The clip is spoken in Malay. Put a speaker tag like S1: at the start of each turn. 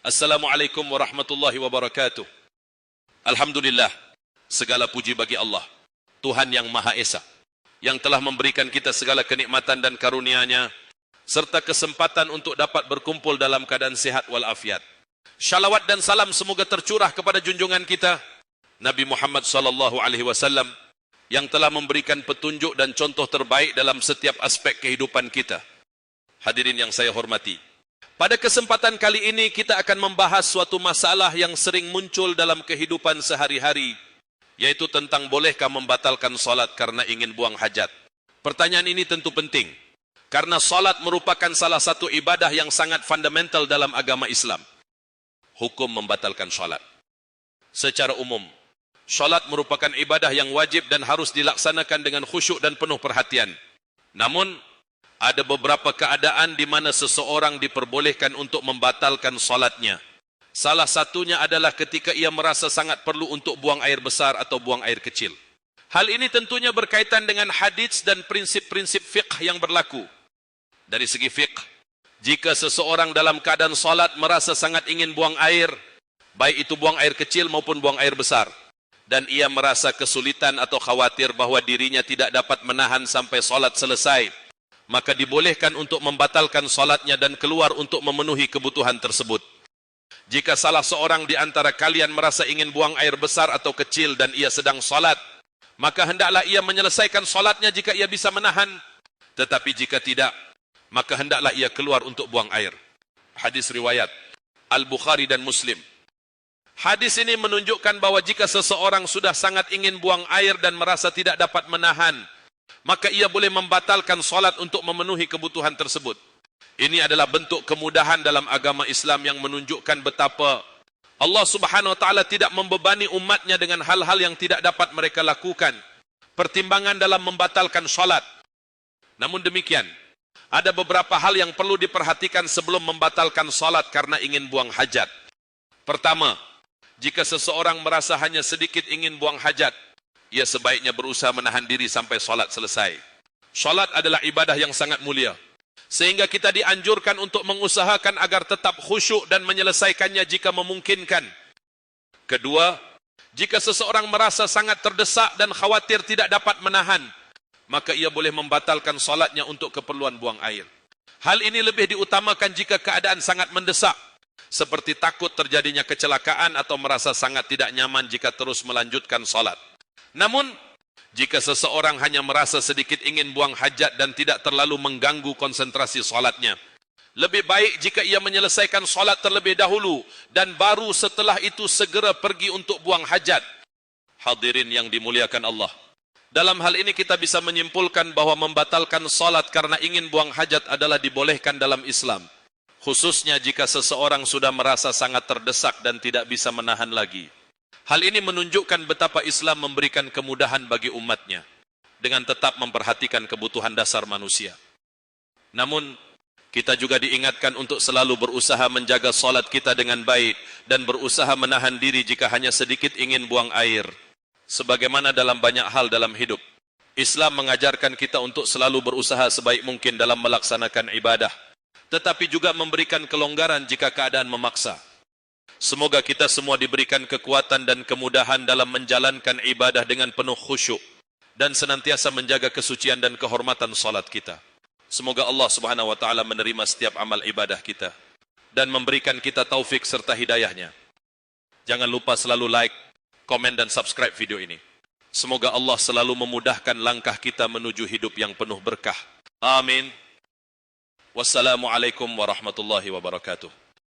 S1: Assalamualaikum warahmatullahi wabarakatuh. Alhamdulillah, segala puji bagi Allah, Tuhan yang Maha Esa, yang telah memberikan kita segala kenikmatan dan karunia-Nya, serta kesempatan untuk dapat berkumpul dalam keadaan sehat walafiat. Shalawat dan salam semoga tercurah kepada junjungan kita, Nabi Muhammad SAW, yang telah memberikan petunjuk dan contoh terbaik dalam setiap aspek kehidupan kita. Hadirin yang saya hormati, pada kesempatan kali ini kita akan membahas suatu masalah yang sering muncul dalam kehidupan sehari-hari, yaitu tentang bolehkah membatalkan salat karena ingin buang hajat. Pertanyaan ini tentu penting, karena salat merupakan salah satu ibadah yang sangat fundamental dalam agama Islam. Hukum membatalkan salat. Secara umum, salat merupakan ibadah yang wajib dan harus dilaksanakan dengan khusyuk dan penuh perhatian. Namun, ada beberapa keadaan di mana seseorang diperbolehkan untuk membatalkan salatnya. Salah satunya adalah ketika ia merasa sangat perlu untuk buang air besar atau buang air kecil. Hal ini tentunya berkaitan dengan hadits dan prinsip-prinsip fiqh yang berlaku. Dari segi fiqh, jika seseorang dalam keadaan salat merasa sangat ingin buang air, baik itu buang air kecil maupun buang air besar, dan ia merasa kesulitan atau khawatir bahwa dirinya tidak dapat menahan sampai salat selesai, maka dibolehkan untuk membatalkan salatnya dan keluar untuk memenuhi kebutuhan tersebut. Jika salah seorang di antara kalian merasa ingin buang air besar atau kecil dan ia sedang salat, maka hendaklah ia menyelesaikan salatnya jika ia bisa menahan. Tetapi jika tidak, maka hendaklah ia keluar untuk buang air. Hadis riwayat Al-Bukhari dan Muslim. Hadis ini menunjukkan bahwa jika seseorang sudah sangat ingin buang air dan merasa tidak dapat menahan, maka ia boleh membatalkan salat untuk memenuhi kebutuhan tersebut. Ini adalah bentuk kemudahan dalam agama Islam yang menunjukkan betapa Allah Subhanahu wa taala tidak membebani umatnya dengan hal-hal yang tidak dapat mereka lakukan. Pertimbangan dalam membatalkan salat. Namun demikian, ada beberapa hal yang perlu diperhatikan sebelum membatalkan salat karena ingin buang hajat. Pertama, jika seseorang merasa hanya sedikit ingin buang hajat, ia sebaiknya berusaha menahan diri sampai salat selesai. Salat adalah ibadah yang sangat mulia, sehingga kita dianjurkan untuk mengusahakan agar tetap khusyuk dan menyelesaikannya jika memungkinkan. Kedua, jika seseorang merasa sangat terdesak dan khawatir tidak dapat menahan, maka ia boleh membatalkan salatnya untuk keperluan buang air. Hal ini lebih diutamakan jika keadaan sangat mendesak, seperti takut terjadinya kecelakaan atau merasa sangat tidak nyaman jika terus melanjutkan salat. Namun, jika seseorang hanya merasa sedikit ingin buang hajat dan tidak terlalu mengganggu konsentrasi salatnya, lebih baik jika ia menyelesaikan salat terlebih dahulu dan baru setelah itu segera pergi untuk buang hajat. Hadirin yang dimuliakan Allah, dalam hal ini kita bisa menyimpulkan bahwa membatalkan salat karena ingin buang hajat adalah dibolehkan dalam Islam, khususnya jika seseorang sudah merasa sangat terdesak dan tidak bisa menahan lagi. Hal ini menunjukkan betapa Islam memberikan kemudahan bagi umatnya dengan tetap memperhatikan kebutuhan dasar manusia. Namun, kita juga diingatkan untuk selalu berusaha menjaga salat kita dengan baik dan berusaha menahan diri jika hanya sedikit ingin buang air. Sebagaimana dalam banyak hal dalam hidup, Islam mengajarkan kita untuk selalu berusaha sebaik mungkin dalam melaksanakan ibadah, tetapi juga memberikan kelonggaran jika keadaan memaksa. Semoga kita semua diberikan kekuatan dan kemudahan dalam menjalankan ibadah dengan penuh khusyuk dan senantiasa menjaga kesucian dan kehormatan salat kita. Semoga Allah Subhanahu wa taala menerima setiap amal ibadah kita dan memberikan kita taufik serta hidayahnya. Jangan lupa selalu like, komen dan subscribe video ini. Semoga Allah selalu memudahkan langkah kita menuju hidup yang penuh berkah. Amin. Wassalamualaikum warahmatullahi wabarakatuh.